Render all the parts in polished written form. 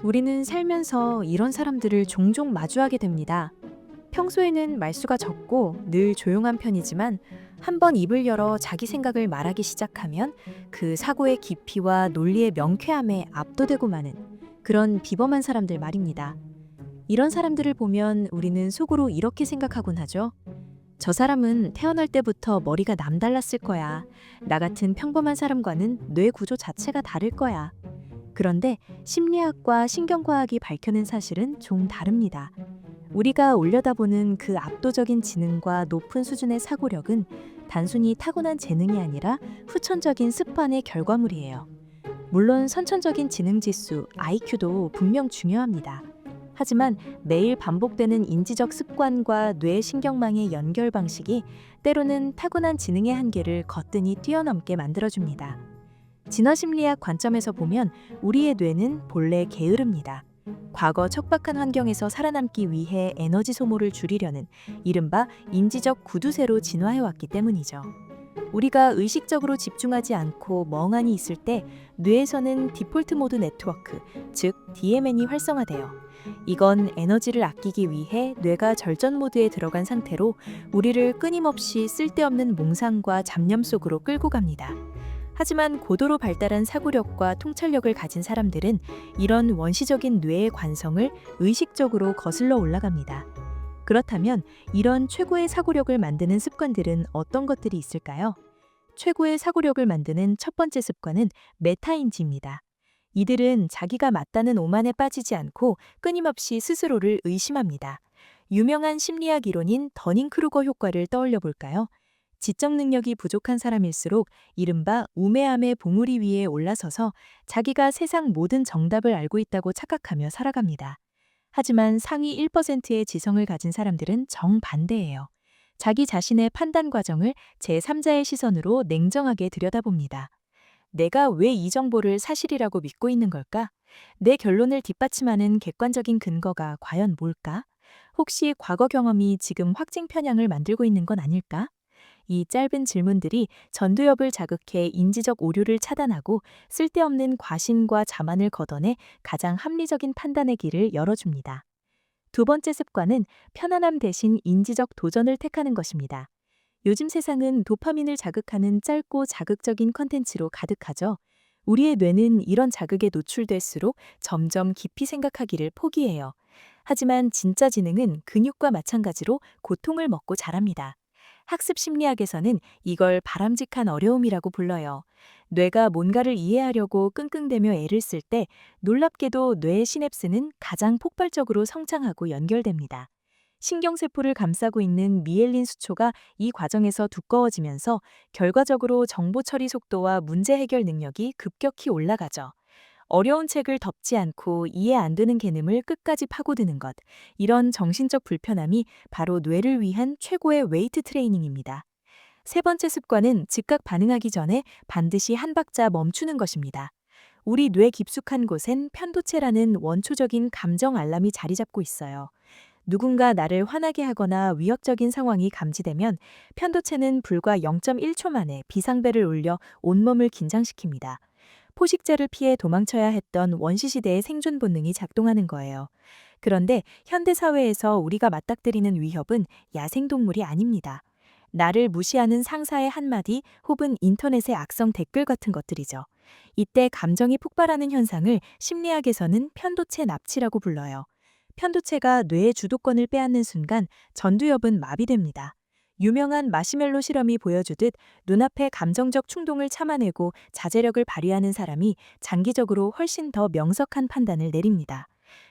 우리는 살면서 이런 사람들을 종종 마주하게 됩니다. 평소에는 말수가 적고 늘 조용한 편이지만 한번 입을 열어 자기 생각을 말하기 시작하면 그 사고의 깊이와 논리의 명쾌함에 압도되고 마는 그런 비범한 사람들 말입니다. 이런 사람들을 보면 우리는 속으로 이렇게 생각하곤 하죠. 저 사람은 태어날 때부터 머리가 남달랐을 거야. 나 같은 평범한 사람과는 뇌 구조 자체가 다를 거야. 그런데 심리학과 신경과학이 밝혀낸 사실은 좀 다릅니다. 우리가 올려다보는 그 압도적인 지능과 높은 수준의 사고력은 단순히 타고난 재능이 아니라 후천적인 습관의 결과물이에요. 물론 선천적인 지능 지수, IQ도 분명 중요합니다. 하지만 매일 반복되는 인지적 습관과 뇌 신경망의 연결 방식이 때로는 타고난 지능의 한계를 거뜬히 뛰어넘게 만들어줍니다. 진화심리학 관점에서 보면 우리의 뇌는 본래 게으릅니다. 과거 척박한 환경에서 살아남기 위해 에너지 소모를 줄이려는 이른바 인지적 구두쇠로 진화해왔기 때문이죠. 우리가 의식적으로 집중하지 않고 멍하니 있을 때 뇌에서는 디폴트 모드 네트워크, 즉 DMN이 활성화돼요. 이건 에너지를 아끼기 위해 뇌가 절전 모드에 들어간 상태로 우리를 끊임없이 쓸데없는 몽상과 잡념 속으로 끌고 갑니다. 하지만 고도로 발달한 사고력과 통찰력을 가진 사람들은 이런 원시적인 뇌의 관성을 의식적으로 거슬러 올라갑니다. 그렇다면 이런 최고의 사고력을 만드는 습관들은 어떤 것들이 있을까요? 최고의 사고력을 만드는 첫 번째 습관은 메타인지입니다. 이들은 자기가 맞다는 오만에 빠지지 않고 끊임없이 스스로를 의심합니다. 유명한 심리학 이론인 더닝크루거 효과를 떠올려 볼까요? 지적 능력이 부족한 사람일수록 이른바 우매함의 봉우리 위에 올라서서 자기가 세상 모든 정답을 알고 있다고 착각하며 살아갑니다. 하지만 상위 1%의 지성을 가진 사람들은 정반대예요. 자기 자신의 판단 과정을 제3자의 시선으로 냉정하게 들여다봅니다. 내가 왜 이 정보를 사실이라고 믿고 있는 걸까? 내 결론을 뒷받침하는 객관적인 근거가 과연 뭘까? 혹시 과거 경험이 지금 확증 편향을 만들고 있는 건 아닐까? 이 짧은 질문들이 전두엽을 자극해 인지적 오류를 차단하고 쓸데없는 과신과 자만을 걷어내 가장 합리적인 판단의 길을 열어줍니다. 두 번째 습관은 편안함 대신 인지적 도전을 택하는 것입니다. 요즘 세상은 도파민을 자극하는 짧고 자극적인 컨텐츠로 가득하죠. 우리의 뇌는 이런 자극에 노출될수록 점점 깊이 생각하기를 포기해요. 하지만 진짜 지능은 근육과 마찬가지로 고통을 먹고 자랍니다. 학습 심리학에서는 이걸 바람직한 어려움이라고 불러요. 뇌가 뭔가를 이해하려고 끙끙대며 애를 쓸 때 놀랍게도 뇌의 시냅스는 가장 폭발적으로 성장하고 연결됩니다. 신경세포를 감싸고 있는 미엘린 수초가 이 과정에서 두꺼워지면서 결과적으로 정보 처리 속도와 문제 해결 능력이 급격히 올라가죠. 어려운 책을 덮지 않고 이해 안 되는 개념을 끝까지 파고드는 것. 이런 정신적 불편함이 바로 뇌를 위한 최고의 웨이트 트레이닝입니다. 세 번째 습관은 즉각 반응하기 전에 반드시 한 박자 멈추는 것입니다. 우리 뇌 깊숙한 곳엔 편도체라는 원초적인 감정 알람이 자리 잡고 있어요. 누군가 나를 화나게 하거나 위협적인 상황이 감지되면 편도체는 불과 0.1초 만에 비상벨을 울려 온몸을 긴장시킵니다. 포식자를 피해 도망쳐야 했던 원시시대의 생존 본능이 작동하는 거예요. 그런데 현대사회에서 우리가 맞닥뜨리는 위협은 야생동물이 아닙니다. 나를 무시하는 상사의 한마디 혹은 인터넷의 악성 댓글 같은 것들이죠. 이때 감정이 폭발하는 현상을 심리학에서는 편도체 납치라고 불러요. 편도체가 뇌의 주도권을 빼앗는 순간 전두엽은 마비됩니다. 유명한 마시멜로 실험이 보여주듯 눈앞의 감정적 충동을 참아내고 자제력을 발휘하는 사람이 장기적으로 훨씬 더 명석한 판단을 내립니다.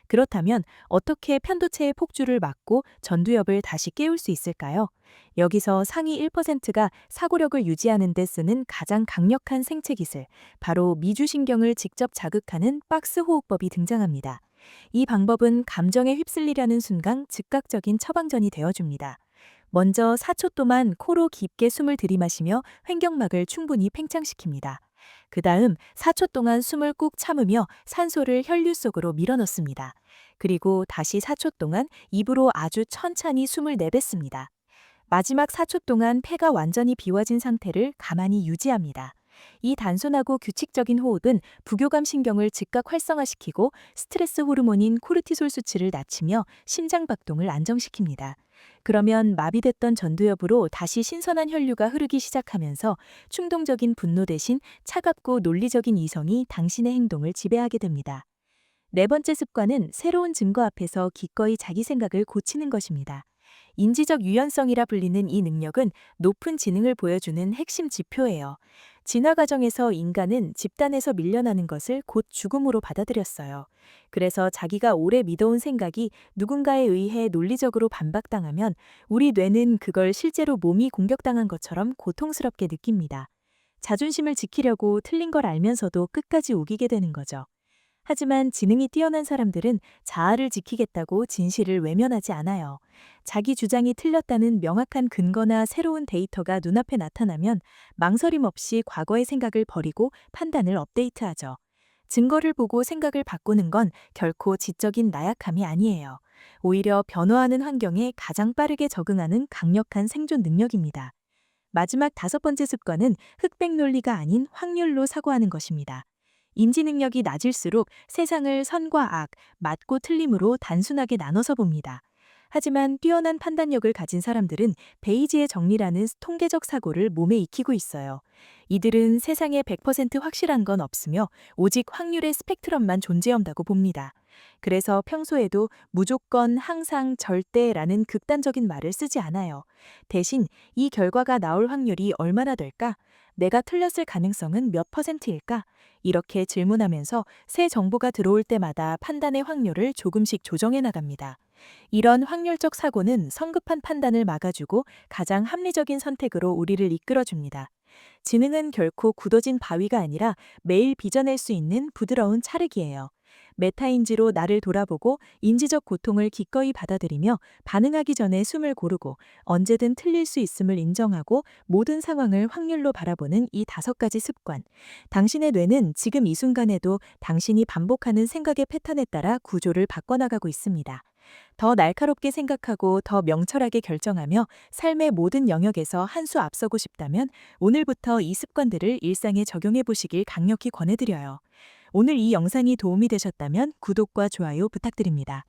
그렇다면 어떻게 편도체의 폭주를 막고 전두엽을 다시 깨울 수 있을까요? 여기서 상위 1%가 사고력을 유지하는 데 쓰는 가장 강력한 생체 기술, 바로 미주신경을 직접 자극하는 박스 호흡법이 등장합니다. 이 방법은 감정에 휩쓸리려는 순간 즉각적인 처방전이 되어줍니다. 먼저 4초 동안 코로 깊게 숨을 들이마시며 횡격막을 충분히 팽창시킵니다. 그 다음 4초 동안 숨을 꾹 참으며 산소를 혈류 속으로 밀어넣습니다. 그리고 다시 4초 동안 입으로 아주 천천히 숨을 내뱉습니다. 마지막 4초 동안 폐가 완전히 비워진 상태를 가만히 유지합니다. 이 단순하고 규칙적인 호흡은 부교감 신경을 즉각 활성화시키고 스트레스 호르몬인 코르티솔 수치를 낮추며 심장 박동을 안정시킵니다. 그러면 마비됐던 전두엽으로 다시 신선한 혈류가 흐르기 시작하면서 충동적인 분노 대신 차갑고 논리적인 이성이 당신의 행동을 지배하게 됩니다. 네 번째 습관은 새로운 증거 앞에서 기꺼이 자기 생각을 고치는 것입니다. 인지적 유연성이라 불리는 이 능력은 높은 지능을 보여주는 핵심 지표예요. 진화 과정에서 인간은 집단에서 밀려나는 것을 곧 죽음으로 받아들였어요. 그래서 자기가 오래 믿어온 생각이 누군가에 의해 논리적으로 반박당하면 우리 뇌는 그걸 실제로 몸이 공격당한 것처럼 고통스럽게 느낍니다. 자존심을 지키려고 틀린 걸 알면서도 끝까지 우기게 되는 거죠. 하지만 지능이 뛰어난 사람들은 자아를 지키겠다고 진실을 외면하지 않아요. 자기 주장이 틀렸다는 명확한 근거나 새로운 데이터가 눈앞에 나타나면 망설임 없이 과거의 생각을 버리고 판단을 업데이트하죠. 증거를 보고 생각을 바꾸는 건 결코 지적인 나약함이 아니에요. 오히려 변화하는 환경에 가장 빠르게 적응하는 강력한 생존 능력입니다. 마지막 다섯 번째 습관은 흑백 논리가 아닌 확률로 사고하는 것입니다. 인지 능력이 낮을수록 세상을 선과 악, 맞고 틀림으로 단순하게 나눠서 봅니다. 하지만 뛰어난 판단력을 가진 사람들은 베이지의 정리라는 통계적 사고를 몸에 익히고 있어요. 이들은 세상에 100% 확실한 건 없으며 오직 확률의 스펙트럼만 존재한다고 봅니다. 그래서 평소에도 무조건, 항상, 절대라는 극단적인 말을 쓰지 않아요. 대신 이 결과가 나올 확률이 얼마나 될까? 내가 틀렸을 가능성은 몇 %일까? 이렇게 질문하면서 새 정보가 들어올 때마다 판단의 확률을 조금씩 조정해 나갑니다. 이런 확률적 사고는 성급한 판단을 막아주고 가장 합리적인 선택으로 우리를 이끌어줍니다. 지능은 결코 굳어진 바위가 아니라 매일 빚어낼 수 있는 부드러운 찰흙이에요. 메타인지로 나를 돌아보고 인지적 고통을 기꺼이 받아들이며 반응하기 전에 숨을 고르고 언제든 틀릴 수 있음을 인정하고 모든 상황을 확률로 바라보는 이 다섯 가지 습관. 당신의 뇌는 지금 이 순간에도 당신이 반복하는 생각의 패턴에 따라 구조를 바꿔나가고 있습니다. 더 날카롭게 생각하고 더 명철하게 결정하며 삶의 모든 영역에서 한 수 앞서고 싶다면 오늘부터 이 습관들을 일상에 적용해 보시길 강력히 권해드려요. 오늘 이 영상이 도움이 되셨다면 구독과 좋아요 부탁드립니다.